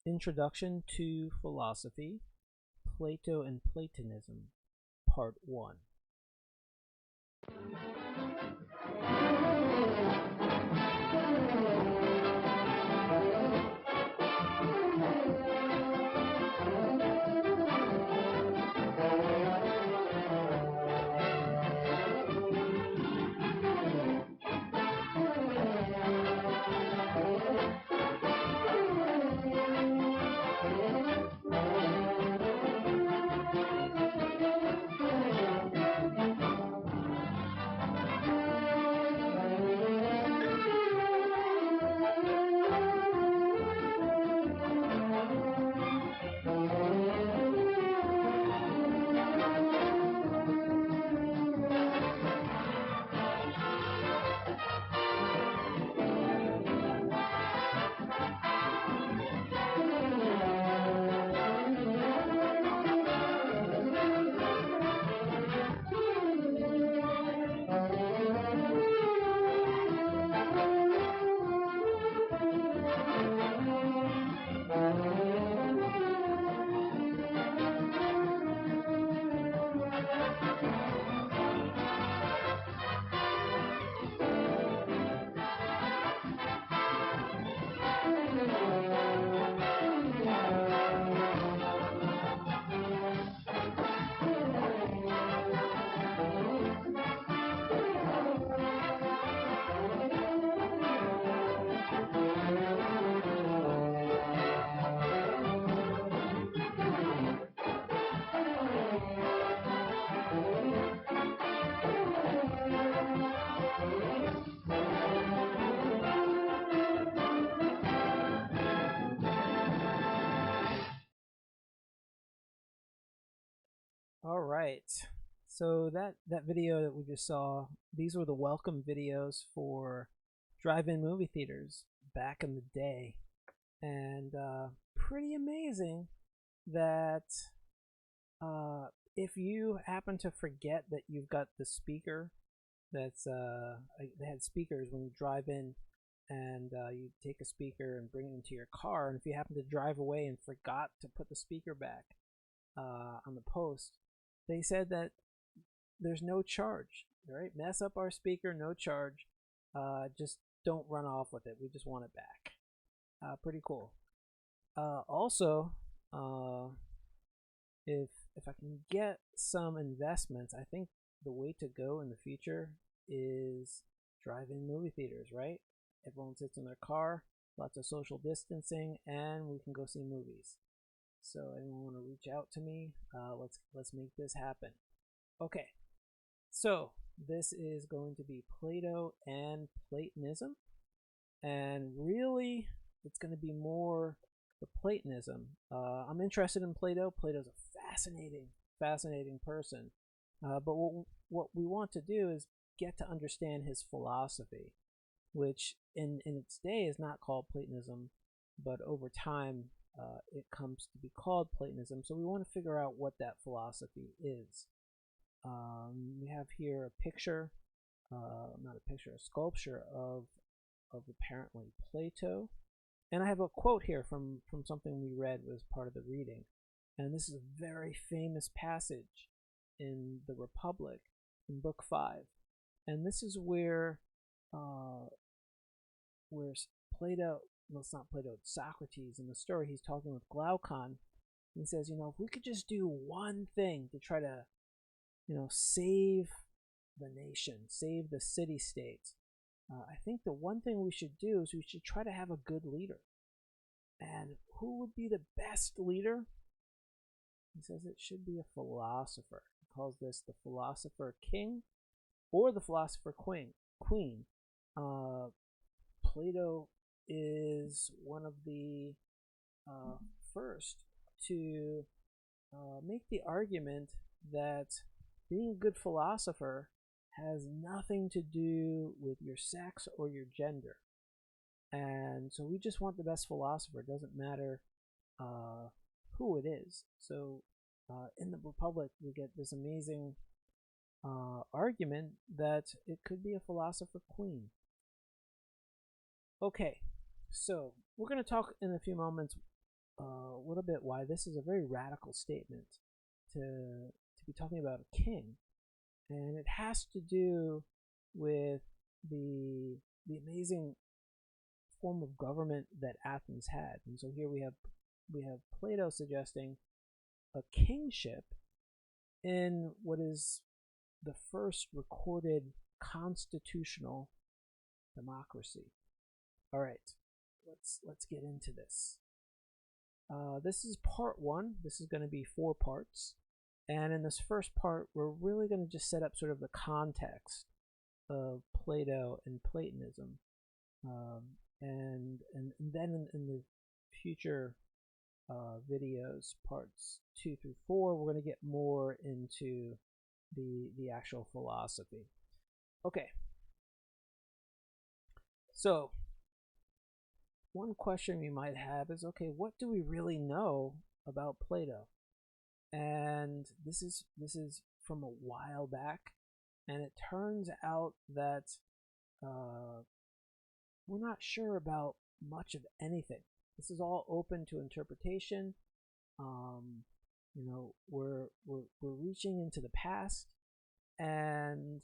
Introduction to Philosophy, Plato and Platonism, Part 1. All right. So that video that we just saw, these were the welcome videos for drive-in movie theaters back in the day. And pretty amazing that if you happen to forget that you've got the speaker that's they had speakers when you drive in, and you take a speaker and bring it into your car, and if you happen to drive away and forgot to put the speaker back on the post, they said that there's no charge. Right? Mess up our speaker, no charge. Just don't run off with it. We just want it back. Pretty cool. Also, if I can get some investments, I think the way to go in the future is drive-in movie theaters, right? Everyone sits in their car, lots of social distancing, and we can go see movies. So anyone want to reach out to me? Let's make this happen. Okay, so this is going to be Plato and Platonism, and really it's going to be more the Platonism. I'm interested in Plato. Plato's a fascinating person, but what we want to do is get to understand his philosophy, which in its day is not called Platonism, but over time it comes to be called Platonism. So we want to figure out what that philosophy is. We have here a picture, not a picture, a sculpture of apparently Plato. And I have a quote here from something we read as part of the reading. And this is a very famous passage in the Republic in Book 5. And this is where Plato, well, it's not Plato, it's Socrates in the story. He's talking with Glaucon. He says, if we could just do one thing to try to, save the nation, save the city-states, I think the one thing we should do is we should try to have a good leader. And who would be the best leader? He says it should be a philosopher. He calls this the philosopher king or the philosopher queen. Plato is one of the first to make the argument that being a good philosopher has nothing to do with your sex or your gender. And so we just want the best philosopher. It doesn't matter who it is. So in the Republic, we get this amazing argument that it could be a philosopher queen. Okay, so we're going to talk in a few moments a little bit why this is a very radical statement to be talking about a king, and it has to do with the amazing form of government that Athens had. And so here we have Plato suggesting a kingship in what is the first recorded constitutional democracy. All right, let's get into this. This is part one. This is going to be 4 parts. And in this first part, we're really going to just set up sort of the context of Plato and Platonism. And then in the future videos, parts 2 through 4, we're going to get more into the actual philosophy. Okay. So, one question we might have is, okay, what do we really know about Plato? And this is from a while back, and it turns out that we're not sure about much of anything. This is all open to interpretation. You know, we're reaching into the past, and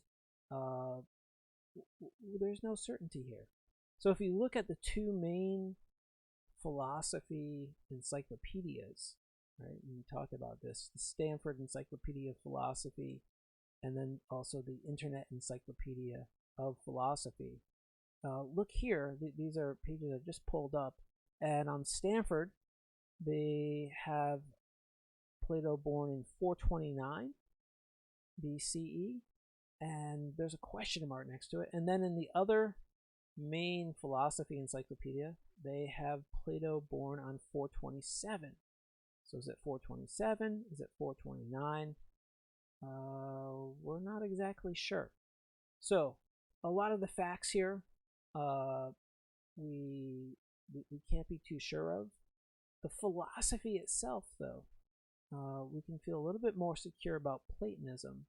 there's no certainty here. So if you look at the 2 main philosophy encyclopedias, right? We talked about this, the Stanford Encyclopedia of Philosophy, and then also the Internet Encyclopedia of Philosophy. Look here, these are pages I just pulled up, and on Stanford, they have Plato born in 429 BCE, and there's a question mark next to it. And then in the other main philosophy encyclopedia, they have Plato born on 427. So is it 427? Is it 429? We're not exactly sure. So a lot of the facts here we can't be too sure of. The philosophy itself, though, we can feel a little bit more secure about Platonism,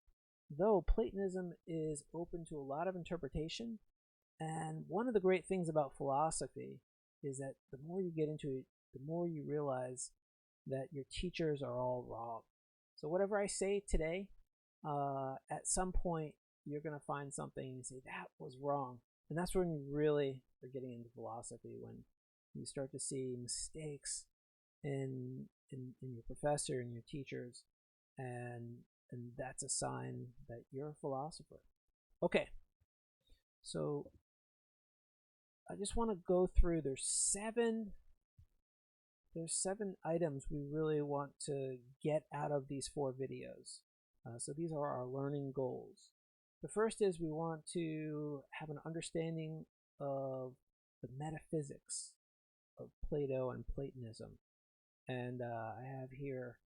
though Platonism is open to a lot of interpretation. And one of the great things about philosophy is that the more you get into it, the more you realize that your teachers are all wrong. So whatever I say today, at some point you're going to find something and say, that was wrong. And that's when you really are getting into philosophy, when you start to see mistakes in your professor and your teachers, and that's a sign that you're a philosopher. Okay, so I just want to go through, there's seven items we really want to get out of these 4 videos. So these are our learning goals. The first is we want to have an understanding of the metaphysics of Plato and Platonism. And I have here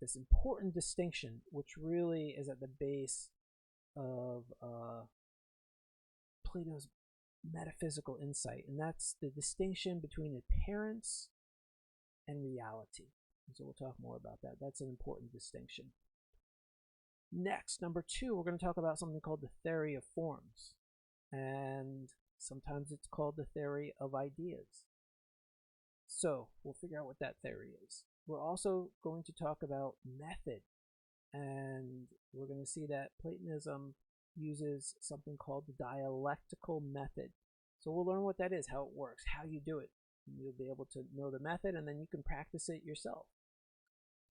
this important distinction, which really is at the base of Plato's metaphysical insight, and that's the distinction between appearance and reality. And so we'll talk more about that. That's an important distinction. Next, number 2, we're going to talk about something called the theory of forms, and sometimes it's called the theory of ideas. So we'll figure out what that theory is. We're also going to talk about method, and we're going to see that Platonism uses something called the dialectical method. So we'll learn what that is, how it works, how you do it. And you'll be able to know the method, and then you can practice it yourself.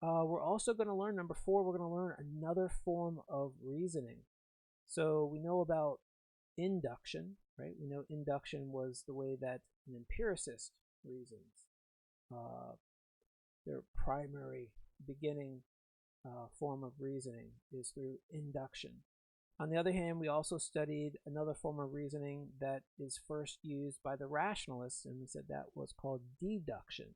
We're also going to learn, number 4, we're going to learn another form of reasoning. So we know about induction, right? We know induction was the way that an empiricist reasons. Their primary beginning form of reasoning is through induction. On the other hand, we also studied another form of reasoning that is first used by the rationalists, and we said that was called deduction.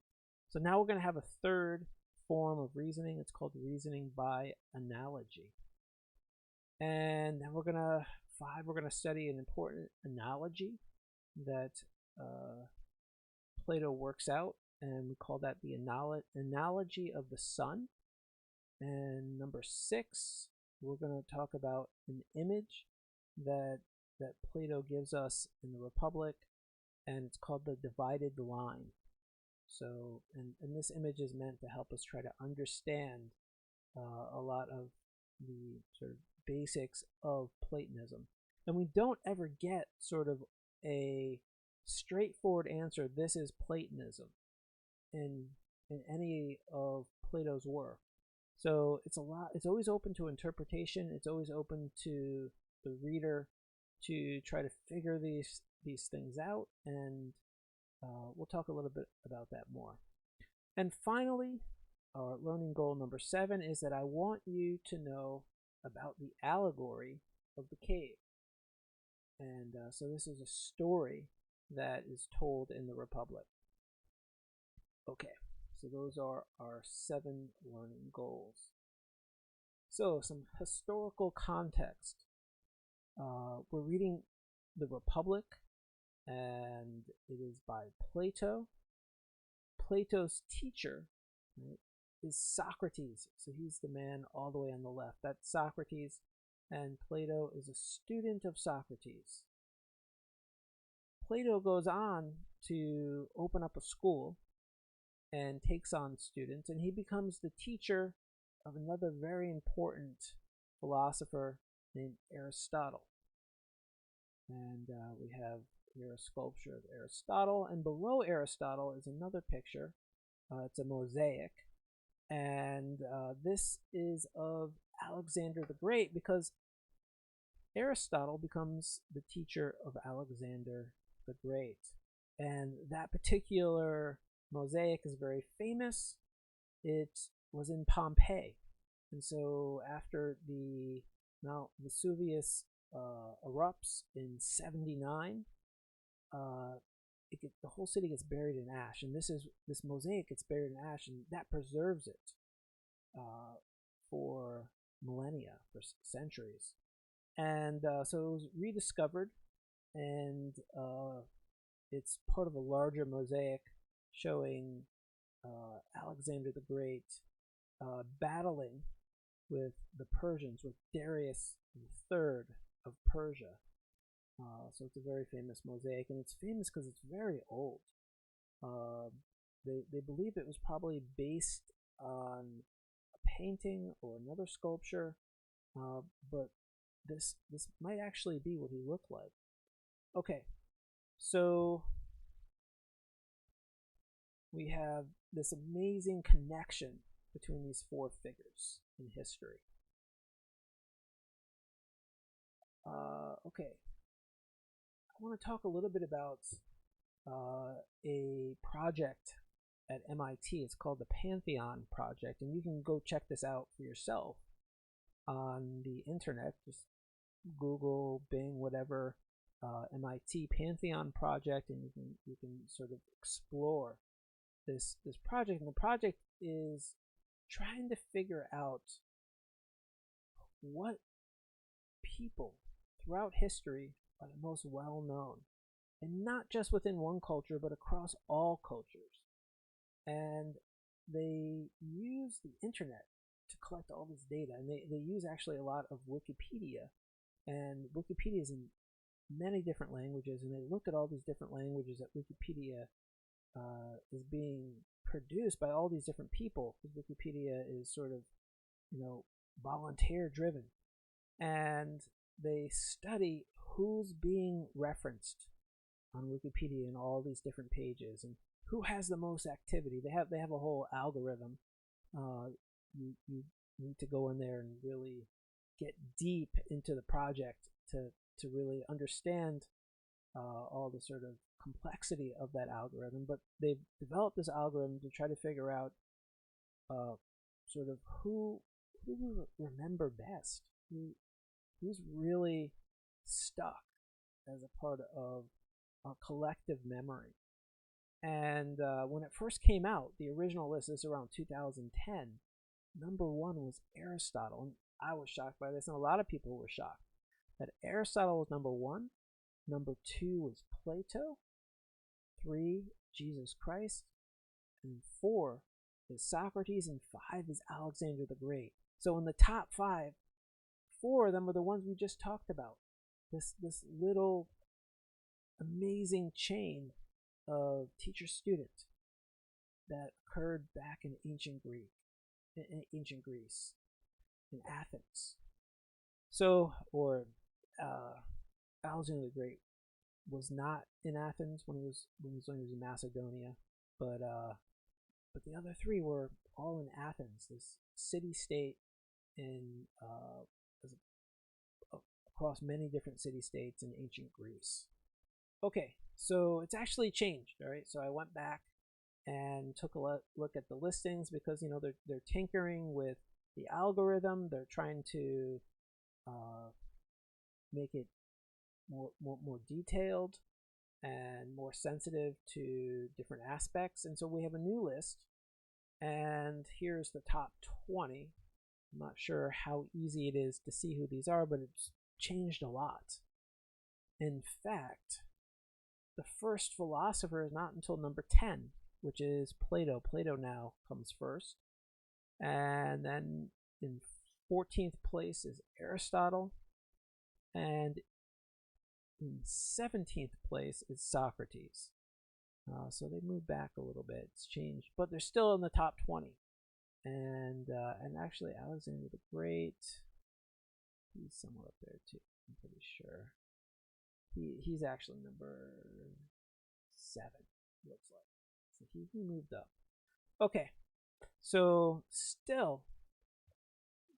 So now we're going to have a third form of reasoning. It's called reasoning by analogy. And then we're going to study an important analogy that Plato works out, and we call that the analogy of the sun. And number 6, we're going to talk about an image that Plato gives us in the Republic, and it's called the divided line. So, and this image is meant to help us try to understand a lot of the sort of basics of Platonism. And we don't ever get sort of a straightforward answer, this is Platonism, in any of Plato's work. So it's always open to interpretation. It's always open to the reader to try to figure these things out, and we'll talk a little bit about that more. And finally, our learning goal number 7 is that I want you to know about the allegory of the cave. And so this is a story that is told in the Republic. Okay, so those are our 7 learning goals. So some historical context. We're reading the Republic, and it is by Plato. Plato's teacher, right, is Socrates. So he's the man all the way on the left. That's Socrates, and Plato is a student of Socrates. Plato goes on to open up a school and takes on students, and he becomes the teacher of another very important philosopher named Aristotle. And we have here a sculpture of Aristotle, and below Aristotle is another picture. It's a mosaic, and this is of Alexander the Great, because Aristotle becomes the teacher of Alexander the Great. And that particular mosaic is very famous. It was in Pompeii. And so after the Mount Vesuvius erupts in 79, the whole city gets buried in ash. And this mosaic gets buried in ash, and that preserves it for millennia, for centuries. And so it was rediscovered, and it's part of a larger mosaic showing Alexander the Great battling with the Persians, with Darius III of Persia. So it's a very famous mosaic, and it's famous because it's very old. They believe it was probably based on a painting or another sculpture, but this might actually be what he looked like. Okay, so we have this amazing connection between these 4 figures in history. Okay, I want to talk a little bit about a project at MIT. It's called the Pantheon project, and you can go check this out for yourself on the internet. Just Google, Bing, whatever, MIT Pantheon project, and you can sort of explore this project. And the project is trying to figure out what people throughout history are the most well known, and not just within one culture, but across all cultures. And they use the internet to collect all this data, and they use actually a lot of Wikipedia. And Wikipedia is in many different languages, and they look at all these different languages that Wikipedia is being produced by all these different people, because Wikipedia is sort of, volunteer driven. And they study who's being referenced on Wikipedia in all these different pages, and who has the most activity. They have a whole algorithm. You need to go in there and really get deep into the project to really understand all the sort of complexity of that algorithm. But they've developed this algorithm to try to figure out sort of who we remember best, who's really stuck as a part of our collective memory. And when it first came out, the original list is around 2010. Number 1 was Aristotle, and I was shocked by this, and a lot of people were shocked that Aristotle was number 1. Number 2 was Plato. 3, Jesus Christ. And 4 is Socrates, and 5 is Alexander the Great. So in the top 5, 4 of them are the ones we just talked about. This little amazing chain of teacher-student. that occurred back in ancient Greece, in Athens. So, or Alexander the Great was not in Athens when he was in Macedonia, but the other three were all in Athens, this city-state in across many different city-states in ancient Greece. Okay, so it's actually changed, all right? So I went back and took a look at the listings because, you know, they're tinkering with the algorithm. They're trying to make it more detailed and more sensitive to different aspects. And so we have a new list, and here's the top 20. I'm not sure how easy it is to see who these are, but it's changed a lot. In fact, the first philosopher is not until number 10, which is Plato. Plato now comes first. And then in 14th place is Aristotle. And in 17th place is Socrates. So they moved back a little bit. It's changed, but they're still in the top 20. And actually Alexander the Great, he's somewhere up there too, I'm pretty sure. He's actually number 7, looks like. So he moved up. Okay, so still,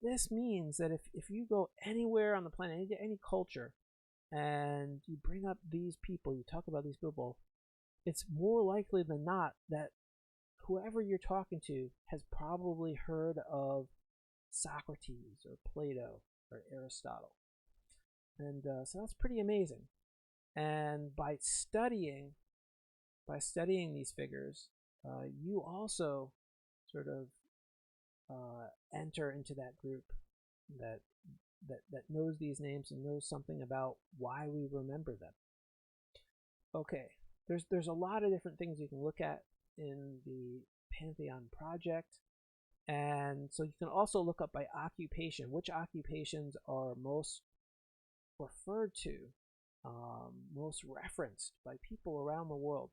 this means that if you go anywhere on the planet, any culture, and you bring up these people, you talk about these people, it's more likely than not that whoever you're talking to has probably heard of Socrates or Plato or Aristotle. And so that's pretty amazing. And by studying these figures, you also sort of enter into that group that knows these names and knows something about why we remember them. Okay, there's a lot of different things you can look at in the Pantheon project, and so you can also look up by occupation, which occupations are most referred to, most referenced by people around the world.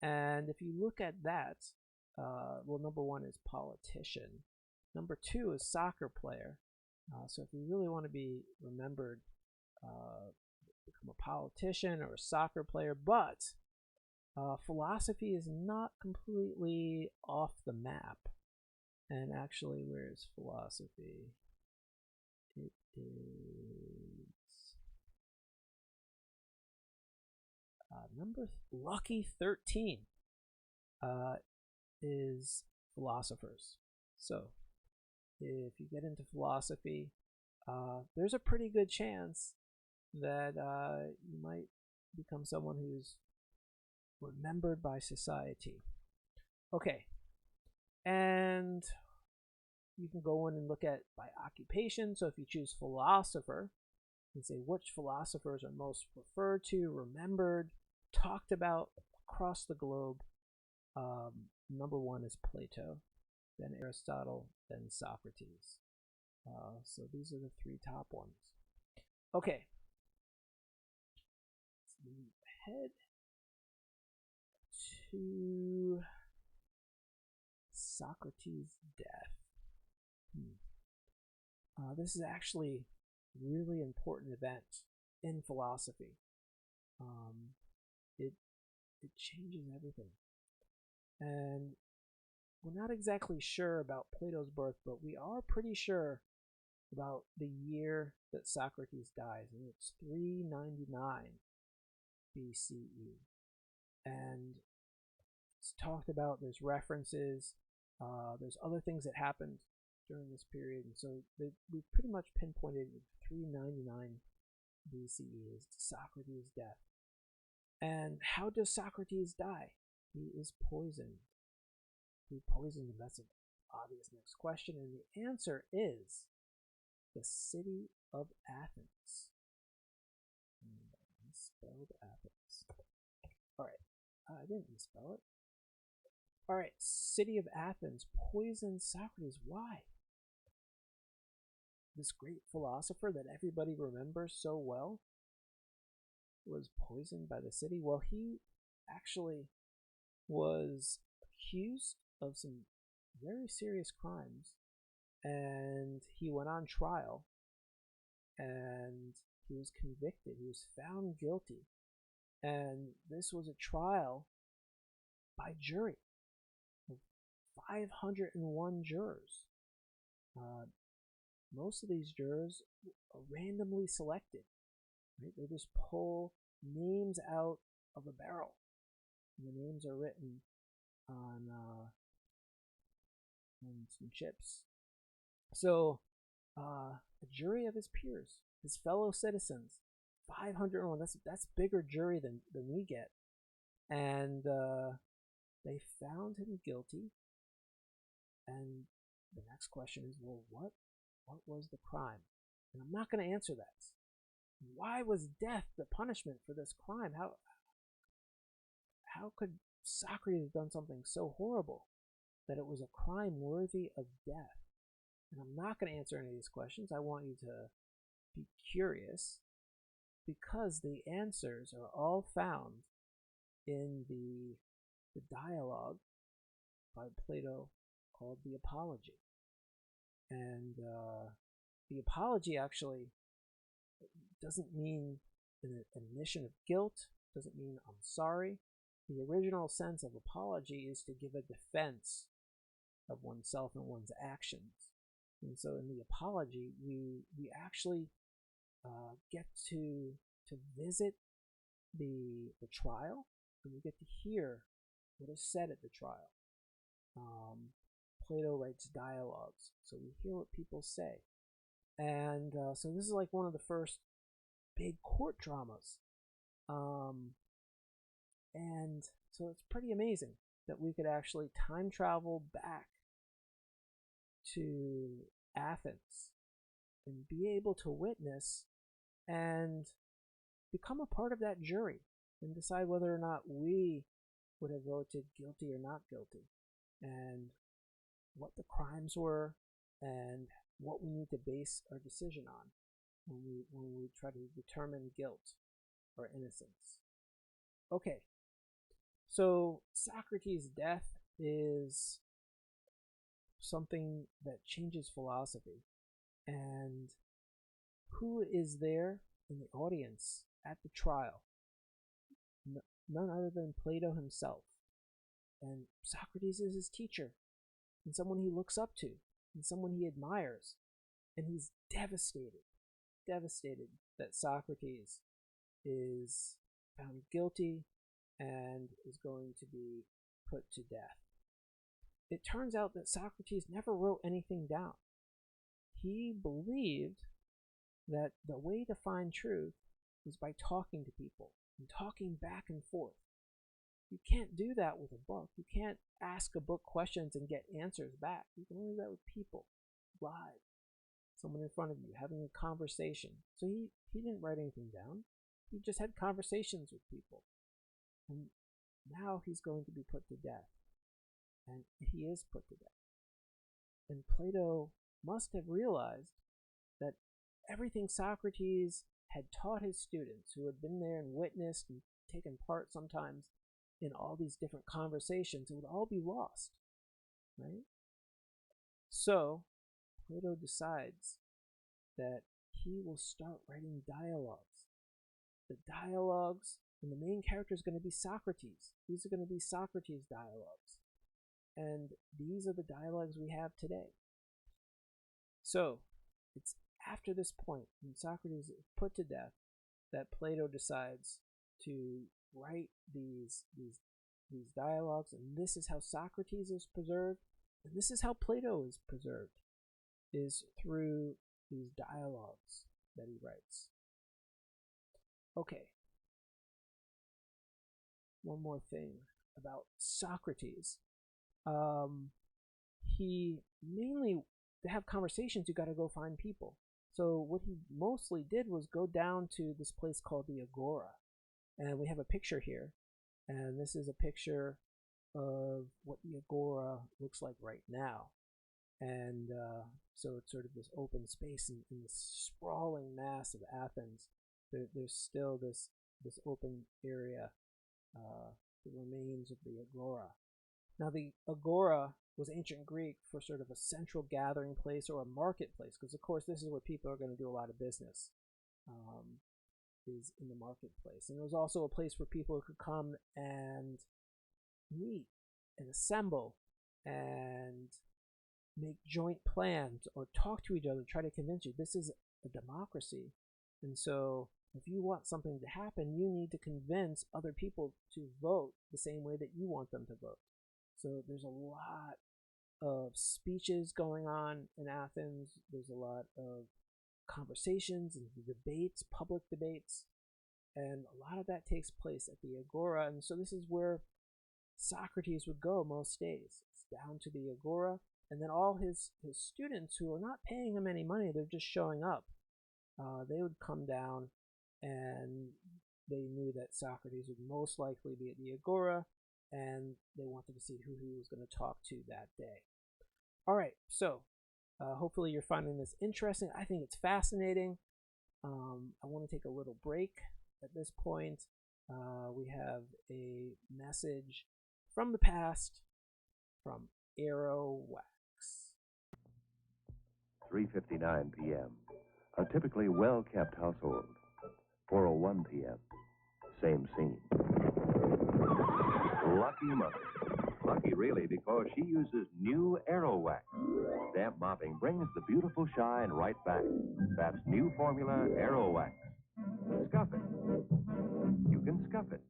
And if you look at that, well, number 1 is politician, number 2 is soccer player. So if you really want to be remembered, become a politician or a soccer player. But philosophy is not completely off the map. And actually, where is philosophy? It is number lucky 13 is philosophers. So if you get into philosophy, there's a pretty good chance that you might become someone who's remembered by society. Okay, and you can go in and look at by occupation. So if you choose philosopher, you can say which philosophers are most referred to, remembered, talked about across the globe. Number 1 is Plato, then Aristotle, then Socrates. So these are the 3 top ones. Okay, let's move ahead to Socrates' death. This is actually a really important event in philosophy. It changes everything. And we're not exactly sure about Plato's birth, but we are pretty sure about the year that Socrates dies, and it's 399 BCE. And it's talked about, there's references, there's other things that happened during this period, and so we pretty much pinpointed 399 BCE as Socrates' death. And how does Socrates die? He is poisoned. Who poisoned him? That's an obvious next question, and the answer is the city of Athens. I misspelled Athens. All right, I didn't misspell it. All right, city of Athens poisoned Socrates. Why? This great philosopher that everybody remembers so well was poisoned by the city. Well, he actually was accused of some very serious crimes, and he went on trial, and he was convicted. He was found guilty, and this was a trial by jury of 501 jurors. Most of these jurors are randomly selected. Right? They just pull names out of a barrel, and the names are written on some chips. So a jury of his peers, his fellow citizens, 501. That's bigger jury than we get, and they found him guilty. And the next question is, well, what was the crime? And I'm not going to answer that. Why was death the punishment for this crime? How could Socrates have done something so horrible that it was a crime worthy of death? And I'm not going to answer any of these questions. I want you to be curious, because the answers are all found in the dialogue by Plato called the Apology. And the Apology actually doesn't mean an admission of guilt, doesn't mean I'm sorry. The original sense of apology is to give a defense of oneself and one's actions. And so in the Apology, we actually get to visit the trial, and we get to hear what is said at the trial. Plato writes dialogues, so we hear what people say. And so this is like one of the first big court dramas. And so it's pretty amazing that we could actually time travel back to Athens and be able to witness and become a part of that jury and decide whether or not we would have voted guilty or not guilty, and what the crimes were, and what we need to base our decision on when we try to determine guilt or innocence. Okay, so Socrates' death is something that changes philosophy. And who is there in the audience at the trial? None other than Plato himself. And Socrates is his teacher, and someone he looks up to, and someone he admires. And he's devastated that Socrates is found guilty and is going to be put to death. It turns out that Socrates never wrote anything down. He believed that the way to find truth was by talking to people and talking back and forth. You can't do that with a book. You can't ask a book questions and get answers back. You can only do that with people, live, someone in front of you, having a conversation. So he didn't write anything down. He just had conversations with people. And now he's going to be put to death. And he is put to death. And Plato must have realized that everything Socrates had taught his students, who had been there and witnessed and taken part sometimes in all these different conversations, it would all be lost, right? So Plato decides that he will start writing dialogues. The dialogues, and the main character is going to be Socrates. These are going to be Socrates' dialogues. And these are the dialogues we have today. So it's after this point, when Socrates is put to death, that Plato decides to write these dialogues, and this is how Socrates is preserved, and this is how Plato is preserved, is through these dialogues that he writes. Okay, one more thing about Socrates. He mainly, to have conversations, you got to go find people. So what he mostly did was go down to this place called the Agora. And we have a picture here. And this is a picture of what the Agora looks like right now. And so it's sort of this open space in this sprawling mass of Athens. There's still this open area, the remains of the Agora. Now, the agora was ancient Greek for sort of a central gathering place or a marketplace, because of course this is where people are going to do a lot of business, is in the marketplace. And it was also a place where people could come and meet and assemble and make joint plans or talk to each other, try to convince you this is a democracy. And so if you want something to happen, you need to convince other people to vote the same way that you want them to vote. So there's a lot of speeches going on in Athens. There's a lot of conversations and debates, public debates, and a lot of that takes place at the agora. And so this is where Socrates would go most days. It's down to the agora, and then all his students who are not paying him any money, they're just showing up. They would come down, and they knew that Socrates would most likely be at the agora, and they wanted to see who he was going to talk to that day. All right, so hopefully you're finding this interesting. I think it's fascinating. I want to take a little break at this point. We have a message from the past from Arrow Wax. 3:59 p.m. A typically well-kept household. 4:01 p.m. Same scene. Lucky mother. Lucky really because she uses new Arrow Wax. Damp mopping brings the beautiful shine right back. That's new formula Arrow Wax. Scuff it. You can scuff it.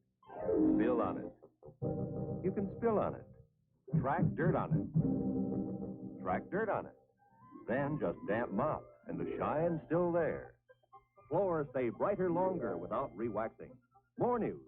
Spill on it. You can spill on it. Track dirt on it. Track dirt on it. Then just damp mop, and the shine's still there. Floors stay brighter longer without re-waxing. More news.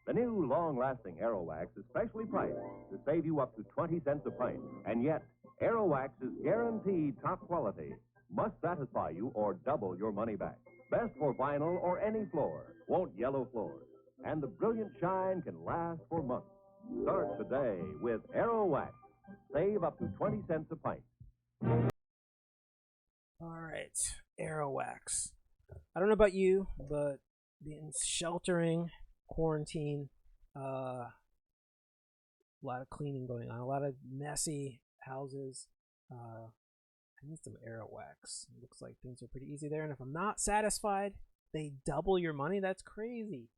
The new long-lasting Arrow Wax is specially priced to save you up to 20 cents a pint. And yet, Arrow Wax is guaranteed top quality. Must satisfy you or double your money back. Best for vinyl or any floor. Won't yellow floors. And the brilliant shine can last for months. Start today with Arrow Wax. Save up to 20 cents a pint. All right, Arrow Wax. I don't know about you, but being sheltering, quarantine, a lot of cleaning going on, a lot of messy houses. I need some Arrow Wax. It looks like things are pretty easy there. And if I'm not satisfied, they double your money. That's crazy.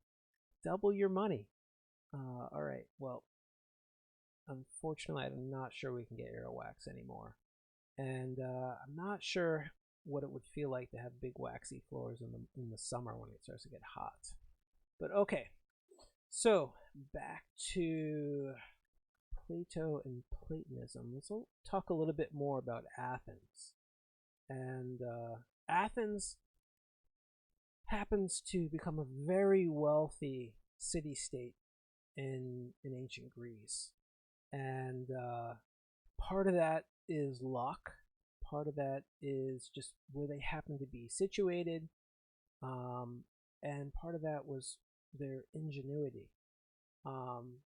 Double your money. All right. Well, unfortunately, I'm not sure we can get Arrow Wax anymore. And I'm not sure what it would feel like to have big waxy floors in the summer when it starts to get hot. But okay. So back to Plato and Platonism. Let's talk a little bit more about Athens. And Athens happens to become a very wealthy city-state in ancient Greece. And part of that is luck. Part of that is just where they happen to be situated. And part of that was their ingenuity.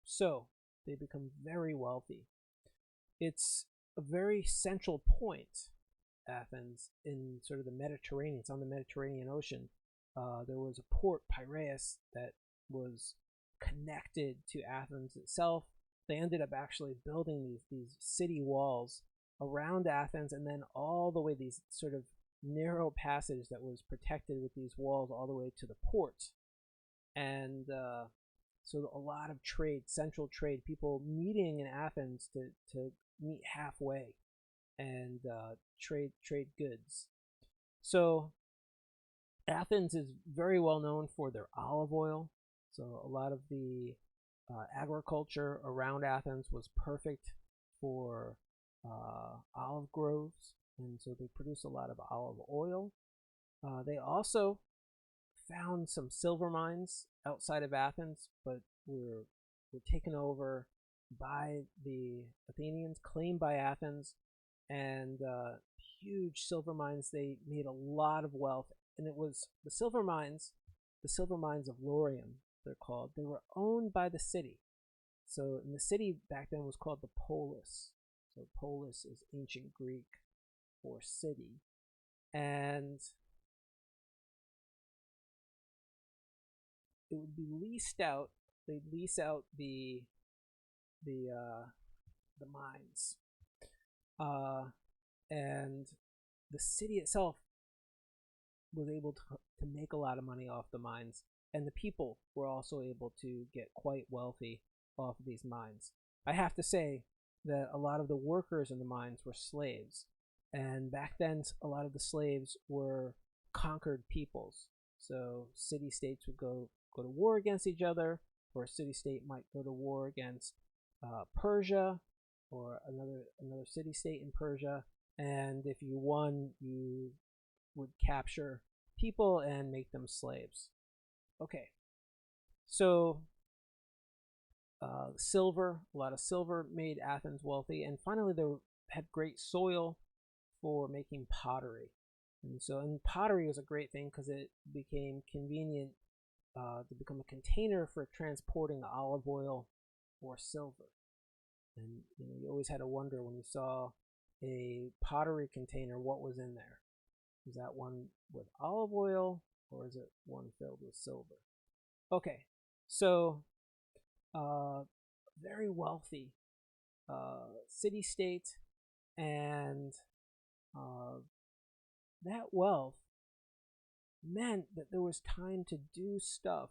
So they become very wealthy. It's a very central point, Athens, in sort of the Mediterranean. It's on the Mediterranean Ocean. There was a port, Piraeus, that was connected to Athens itself. They ended up actually building these city walls around Athens, and then all the way these sort of narrow passage that was protected with these walls all the way to the port. And so a lot of trade, central trade, people meeting in Athens to meet halfway and trade goods. So Athens is very well known for their olive oil. So a lot of the agriculture around Athens was perfect for olive groves, and so they produce a lot of olive oil. They also found some silver mines outside of Athens, but were taken over by the Athenians, claimed by Athens, and huge silver mines. They made a lot of wealth, and it was the silver mines of Laurium, they're called. They were owned by the city. So and the city back then was called the polis. So polis is ancient Greek for city. And it would be leased out. They'd lease out the the mines. And the city itself was able to make a lot of money off the mines, and the people were also able to get quite wealthy off of these mines. I have to say that a lot of the workers in the mines were slaves, and back then a lot of the slaves were conquered peoples. So city-states would go to war against each other, or a city-state might go to war against Persia or another city-state in Persia, and if you won, you would capture people and make them slaves. Okay, so silver, a lot of silver made Athens wealthy, and finally they had great soil for making pottery. And pottery was a great thing because it became convenient to become a container for transporting olive oil or silver. And you always had to wonder when you saw a pottery container what was in there. Is that one with olive oil or is it one filled with silver? Okay, so very wealthy city-state, and that wealth meant that there was time to do stuff,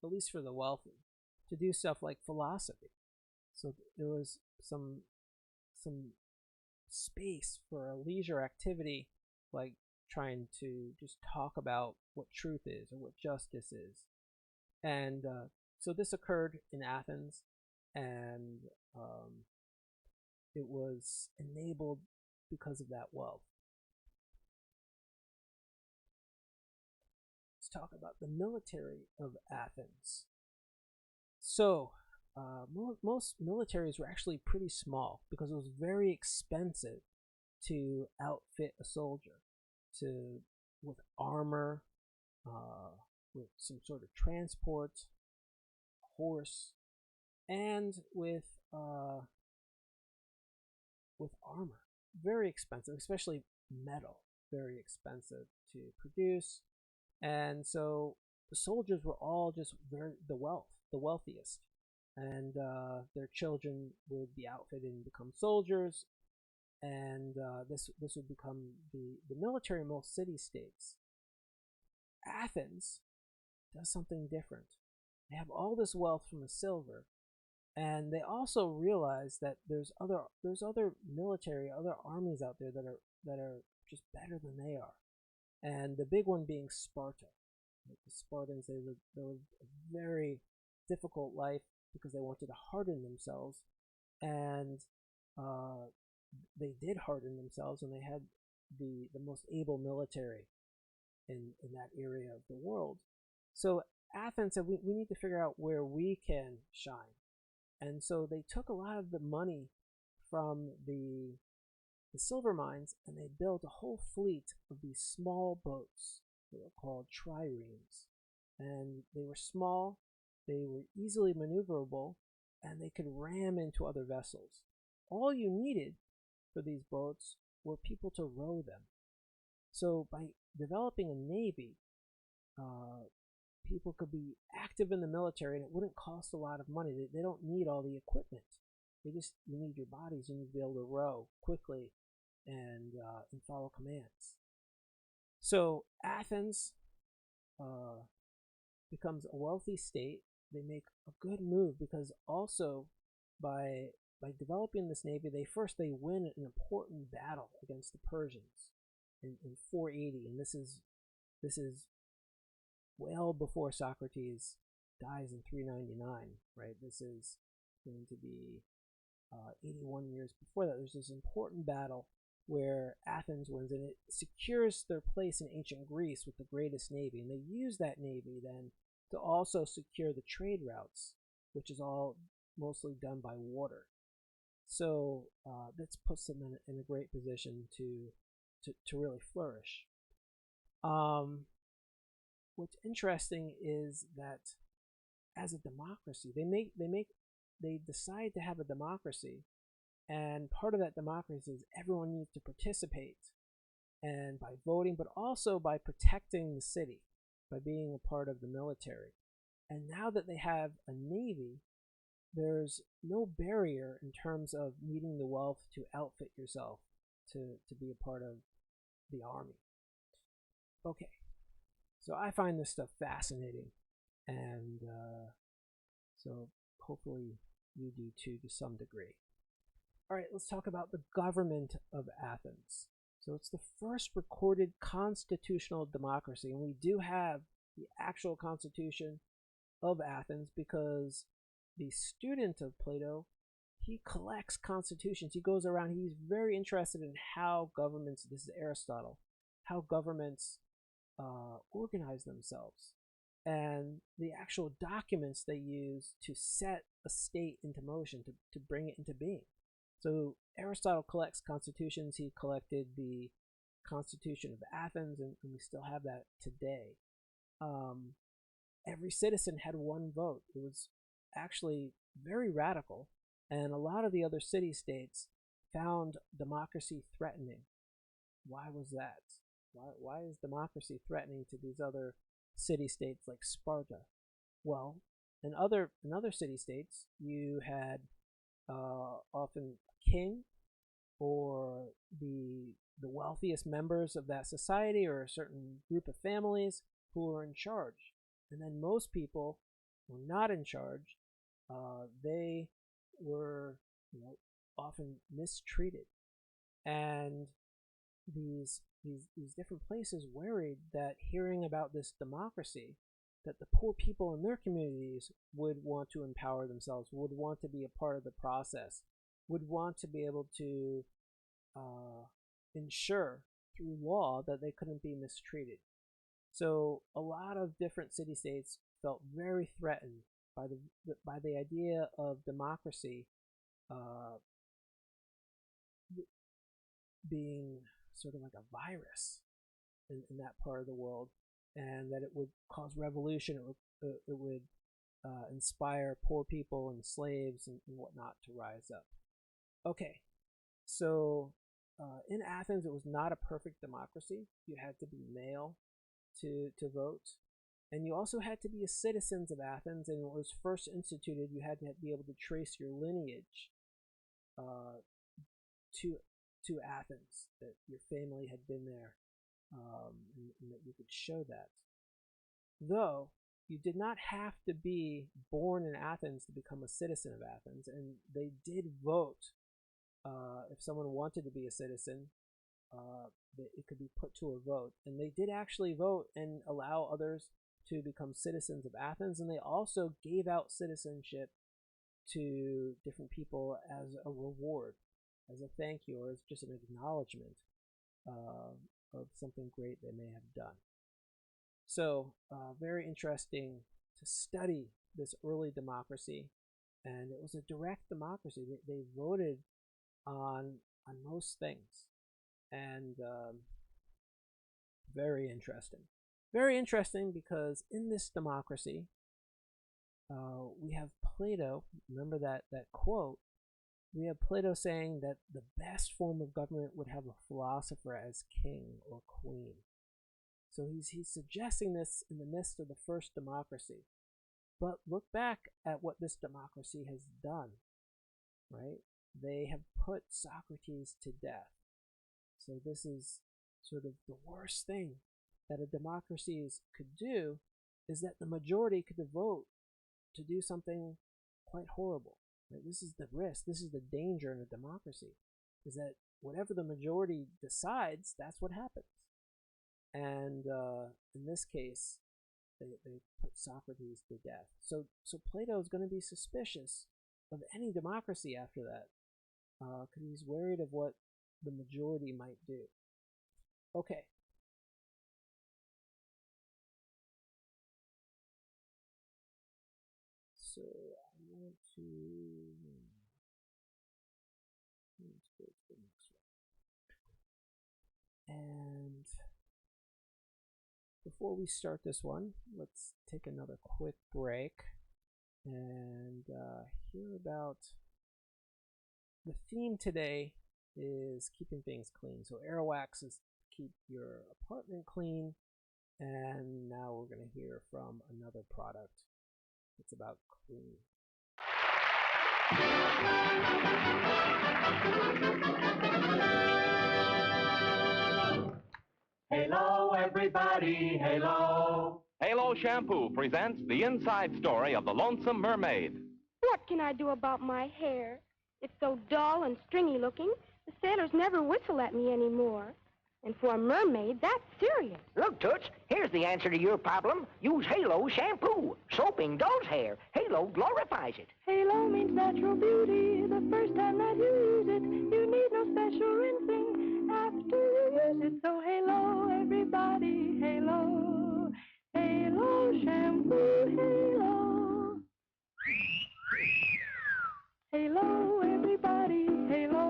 at least for the wealthy, to do stuff like philosophy. So there was some space for a leisure activity, like trying to just talk about what truth is or what justice is. And so this occurred in Athens, and it was enabled because of that wealth. Let's talk about the military of Athens. So most militaries were actually pretty small because it was very expensive to outfit a soldier with armor, with some sort of transport, horse, and with armor. Very expensive, especially metal. Very expensive to produce, and so the soldiers were all just the wealthiest, and their children would be outfitted and become soldiers, and this would become the military in most city-states. Athens does something different. They have all this wealth from the silver, and they also realize that there's other military, other armies out there that are just better than they are, and the big one being Sparta. Like the Spartans, they lived a very difficult life because they wanted to harden themselves, and they did harden themselves, and they had the most able military in that area of the world. So Athens said, we need to figure out where we can shine. And so they took a lot of the money from the silver mines, and they built a whole fleet of these small boats that were called triremes. And they were small, they were easily maneuverable, and they could ram into other vessels. All you needed for these boats were people to row them. So by developing a navy, people could be active in the military, and it wouldn't cost a lot of money. They don't need all the equipment. You need your bodies. You need to be able to row quickly and follow commands. So Athens becomes a wealthy state. They make a good move because also by developing this navy, they win an important battle against the Persians in 480, and this is well before Socrates dies in 399, right? This is going to be 81 years before that. There's this important battle where Athens wins, and it secures their place in ancient Greece with the greatest navy. And they use that navy then to also secure the trade routes, which is all mostly done by water. So this puts them in a great position to really flourish. What's interesting is that as a democracy, they decide to have a democracy, and part of that democracy is everyone needs to participate, and by voting, but also by protecting the city, by being a part of the military. And now that they have a navy, there's no barrier in terms of needing the wealth to outfit yourself to be a part of the army. Okay, so I find this stuff fascinating, and so hopefully you do too to some degree. All right, let's talk about the government of Athens. So it's the first recorded constitutional democracy, and we do have the actual constitution of Athens because the student of Plato, he collects constitutions. He goes around, he's very interested in how governments, this is Aristotle, how governments organize themselves and the actual documents they use to set a state into motion, to bring it into being. So Aristotle collects constitutions. He collected the Constitution of Athens, and we still have that today. Every citizen had one vote. It was actually very radical, and a lot of the other city-states found democracy threatening. Why was that? Why is democracy threatening to these other city-states like Sparta? Well, in other city-states, you had often a king or the wealthiest members of that society or a certain group of families who were in charge. And then most people were not in charge. They were, often mistreated. And these different places worried that hearing about this democracy, that the poor people in their communities would want to empower themselves, would want to be a part of the process, would want to be able to ensure through law that they couldn't be mistreated. So a lot of different city-states felt very threatened by the idea of democracy being sort of like a virus in that part of the world, and that it would cause revolution. It would inspire poor people and slaves and whatnot to rise up. Okay, so in Athens, it was not a perfect democracy. You had to be male to vote, and you also had to be a citizen of Athens. And when it was first instituted, you had to be able to trace your lineage to Athens, that your family had been there, and that you could show that. Though you did not have to be born in Athens to become a citizen of Athens, and they did vote. If someone wanted to be a citizen, it could be put to a vote. And they did actually vote and allow others to become citizens of Athens, and they also gave out citizenship to different people as a reward, as a thank you, or as just an acknowledgement of something great they may have done. So very interesting to study this early democracy, and it was a direct democracy. They voted on most things, and very interesting. Very interesting because in this democracy, we have Plato. Remember that quote? We have Plato saying that the best form of government would have a philosopher as king or queen. So he's suggesting this in the midst of the first democracy. But look back at what this democracy has done, right? They have put Socrates to death. So this is sort of the worst thing that a democracy could do, is that the majority could vote to do something quite horrible. Right? This is the risk, this is the danger in a democracy, is that whatever the majority decides, that's what happens. And in this case, they put Socrates to death. So Plato is going to be suspicious of any democracy after that, because he's worried of what the majority might do. Okay. So I want to, let's go to the next one. And before we start this one, let's take another quick break and hear about the theme today is keeping things clean. So Aerowax is keep your apartment clean, and now we're going to hear from another product. It's about clean. Halo, everybody, halo. Halo Shampoo presents the inside story of the Lonesome Mermaid. What can I do about my hair? It's so dull and stringy looking, the sailors never whistle at me anymore. And for a mermaid, that's serious. Look, Toots, here's the answer to your problem. Use Halo shampoo. Soaping dulls hair. Halo glorifies it. Halo means natural beauty. The first time that you use it, you need no special rinsing after you use it. So halo, everybody, halo. Halo shampoo, halo. Halo, everybody, halo.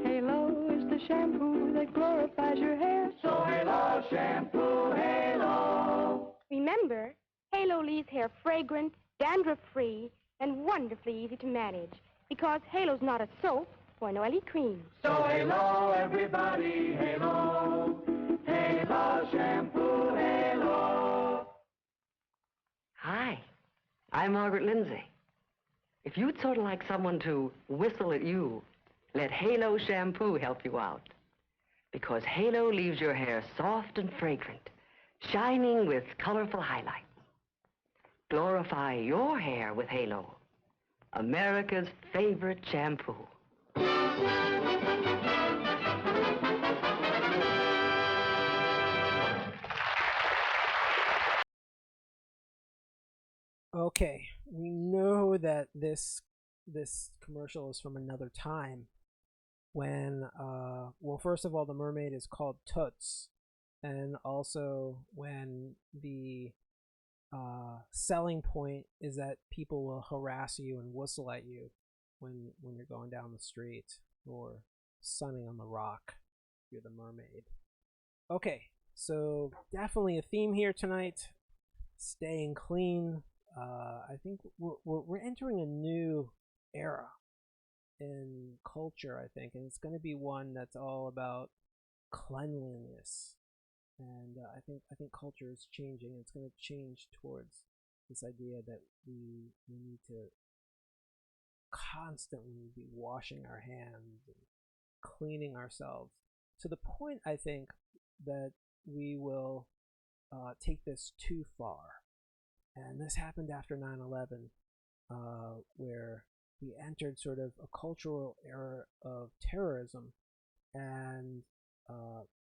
Halo is the shampoo that glorifies your hair. So halo shampoo, halo. Remember, Halo leaves hair fragrant, dandruff-free, and wonderfully easy to manage. Because Halo's not a soap or an oily cream. So halo, everybody, halo. Halo shampoo, halo. Hi, I'm Margaret Lindsay. If you'd sort of like someone to whistle at you, let Halo shampoo help you out. Because Halo leaves your hair soft and fragrant, shining with colorful highlights. Glorify your hair with Halo, America's favorite shampoo. Okay, we know that this commercial is from another time when well, first of all, the mermaid is called Toots, and also when the selling point is that people will harass you and whistle at you when you're going down the street or sunning on the rock. You're the mermaid. Okay, so definitely a theme here tonight: staying clean. I think we're entering a new era in culture, I think, and it's going to be one that's all about cleanliness. And I think culture is changing. It's going to change towards this idea that we need to constantly be washing our hands and cleaning ourselves to the point, I think, that we will take this too far. And this happened after 9/11, where we entered sort of a cultural era of terrorism, and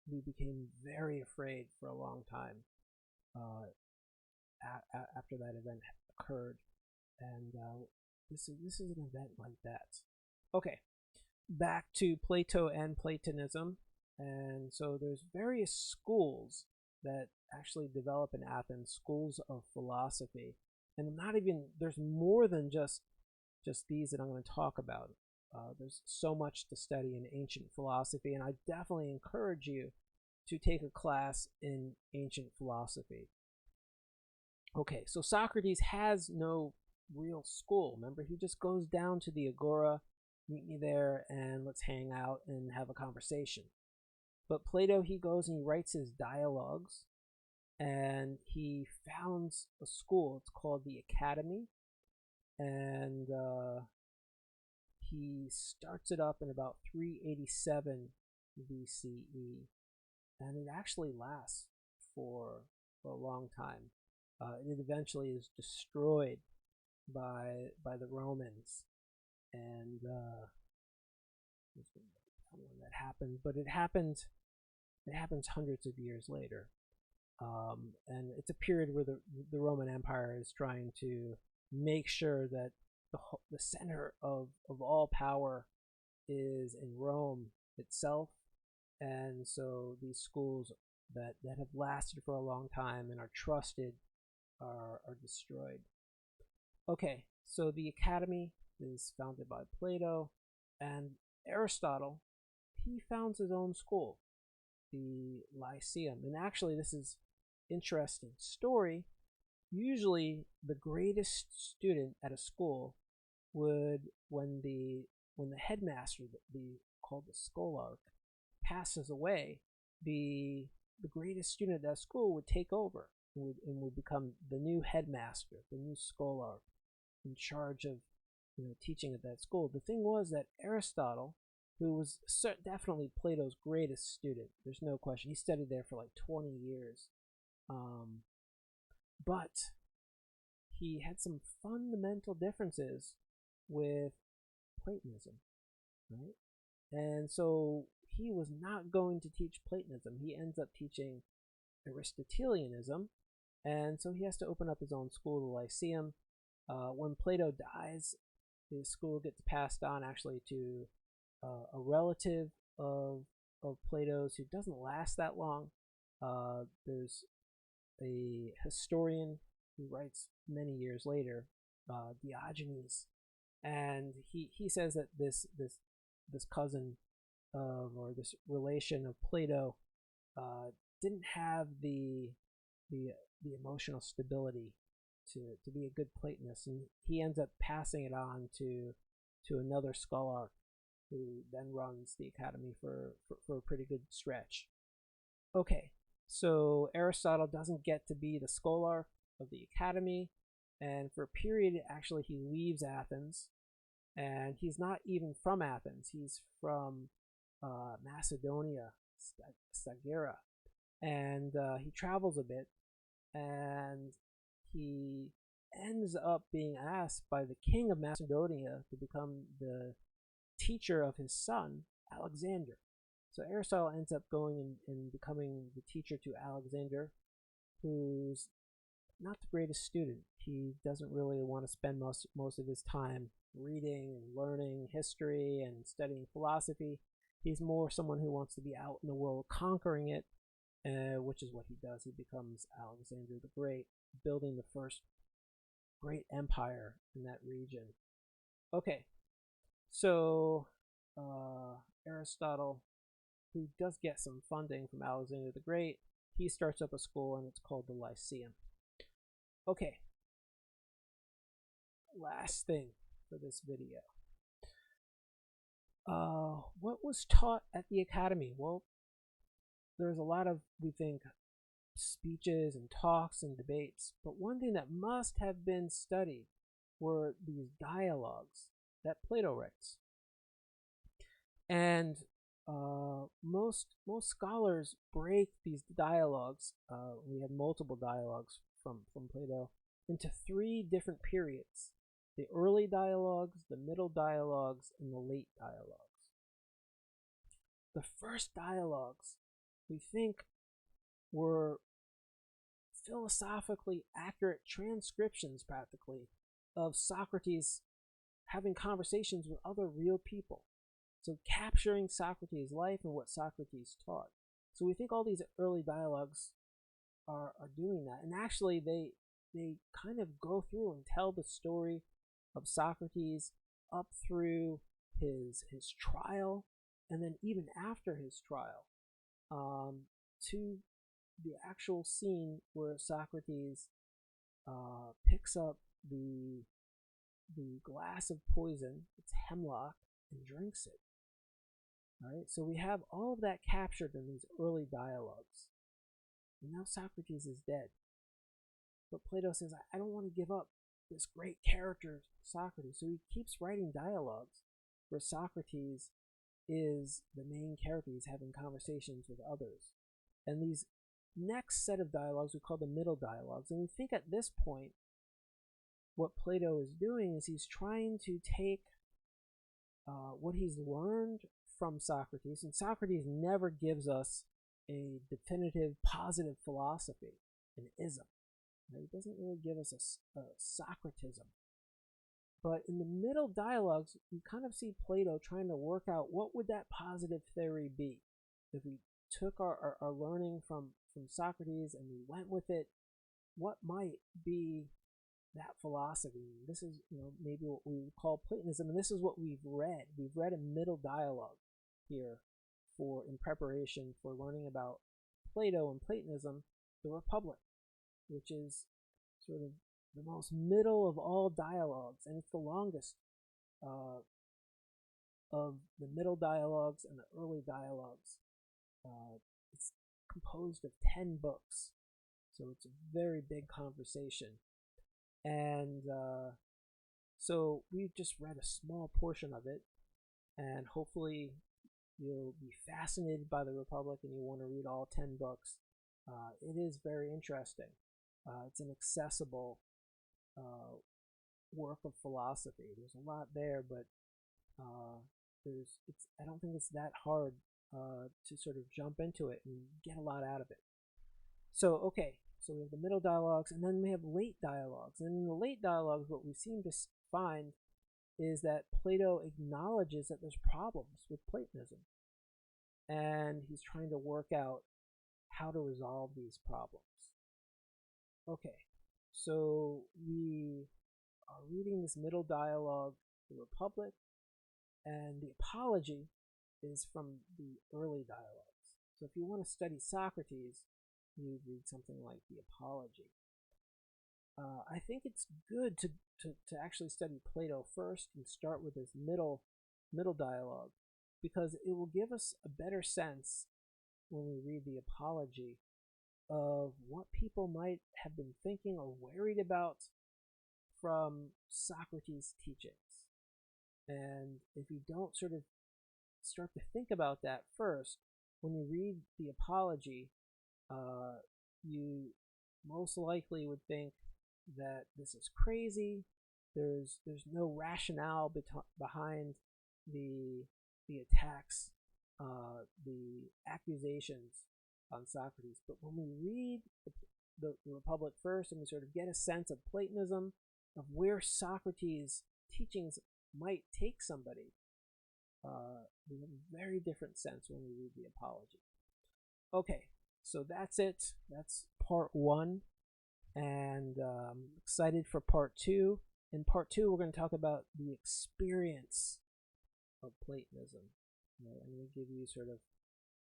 we became very afraid for a long time after that event occurred. And this is an event like that. Okay, back to Plato and Platonism. And so there's various schools that actually develop in Athens, schools of philosophy. And not even, there's more than just these that I'm going to talk about. There's so much to study in ancient philosophy, and I definitely encourage you to take a class in ancient philosophy. Okay, so Socrates has no real school. Remember, he just goes down to the agora, meet me there, and let's hang out and have a conversation. But Plato, he goes and he writes his dialogues, and he founds a school. It's called the Academy, and he starts it up in about 387 BCE, and it actually lasts for a long time. It eventually is destroyed by the Romans, and when that happened, but it happens hundreds of years later, and it's a period where the Roman Empire is trying to make sure that the center of all power is in Rome itself, and so these schools that have lasted for a long time and are trusted are destroyed. Okay, so the Academy is founded by Plato, and Aristotle, he founds his own school, the Lyceum. And actually, this is interesting story. Usually, the greatest student at a school would, when the headmaster, called the scholarch, passes away, the greatest student at that school would take over and would become the new headmaster, the new scholarch, in charge of teaching at that school. The thing was that Aristotle, who was definitely Plato's greatest student, there's no question. He studied there for like 20 years. But he had some fundamental differences with Platonism, right? And so he was not going to teach Platonism. He ends up teaching Aristotelianism, and so he has to open up his own school, the Lyceum. When Plato dies, his school gets passed on actually to a relative of Plato's who doesn't last that long. There's a historian who writes many years later, Diogenes, and he says that this cousin of, or this relation of Plato didn't have the emotional stability to be a good Platonist, and he ends up passing it on to another scholar who then runs the academy for a pretty good stretch. Okay, so Aristotle doesn't get to be the scholar of the academy, and for a period actually he leaves Athens, and he's not even from Athens. He's from Macedonia, Stagira, and he travels a bit, and he ends up being asked by the king of Macedonia to become the teacher of his son, Alexander. So Aristotle ends up going and becoming the teacher to Alexander, who's not the greatest student. He doesn't really want to spend most of his time reading and learning history and studying philosophy. He's more someone who wants to be out in the world conquering it, which is what he does. He becomes Alexander the Great, building the first great empire in that region. Okay, so Aristotle, who does get some funding from Alexander the Great, he starts up a school, and it's called the Lyceum. Okay, last thing for this video. What was taught at the academy? Well, there's a lot of, we think, speeches and talks and debates, but one thing that must have been studied were these dialogues that Plato writes. And most scholars break these dialogues, we have multiple dialogues from Plato, into three different periods: the early dialogues, the middle dialogues, and the late dialogues. The first dialogues, we think, were philosophically accurate transcriptions, practically, of Socrates having conversations with other real people. So capturing Socrates' life and what Socrates taught. So we think all these early dialogues are doing that. And actually they kind of go through and tell the story of Socrates up through his trial, and then even after his trial, to the actual scene where Socrates picks up the glass of poison, it's hemlock, and drinks it. All right, so we have all of that captured in these early dialogues. And now Socrates is dead. But Plato says, I don't want to give up this great character, Socrates. So he keeps writing dialogues where Socrates is the main character. He's having conversations with others. And these next set of dialogues we call the middle dialogues. And we think at this point, what Plato is doing is he's trying to take what he's learned from Socrates, and Socrates never gives us a definitive positive philosophy, an ism. Right? He doesn't really give us a Socratism. But in the middle dialogues, you kind of see Plato trying to work out what would that positive theory be. If we took our learning from Socrates and we went with it, what might be that philosophy? This is, maybe what we would call Platonism, and this is what we've read. We've read a middle dialogue here in preparation for learning about Plato and Platonism, the Republic, which is sort of the most middle of all dialogues, and it's the longest of the middle dialogues and the early dialogues. It's composed of 10 books, so it's a very big conversation. And So we've just read a small portion of it, and hopefully you'll be fascinated by the Republic and you want to read all 10 books. It is very interesting. It's an accessible work of philosophy. There's a lot there, but I don't think it's that hard to sort of jump into it and get a lot out of it. So, okay, so we have the middle dialogues, and then we have late dialogues. And in the late dialogues, what we seem to find is that Plato acknowledges that there's problems with Platonism, and he's trying to work out how to resolve these problems. Okay, so we are reading this middle dialogue, the Republic, and the Apology is from the early dialogues. So if you want to study Socrates, you read something like the Apology. I think it's good to actually study Plato first and start with this middle dialogue, because it will give us a better sense when we read the Apology of what people might have been thinking or worried about from Socrates' teachings. And if you don't sort of start to think about that first, when you read the Apology, you most likely would think that this is crazy. There's no rationale behind the attacks, the accusations on Socrates. But when we read the Republic first and we sort of get a sense of Platonism, of where Socrates' teachings might take somebody, we have a very different sense when we read the Apology. Okay, so that's it. That's part one, and excited for part two. In part two, we're going to talk about the experience of Platonism. I'm going to give you sort of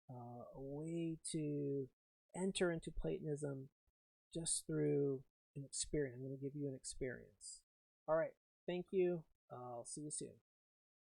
a way to enter into Platonism just through an experience. I'm going to give you an experience. All right, thank you. I'll see you soon.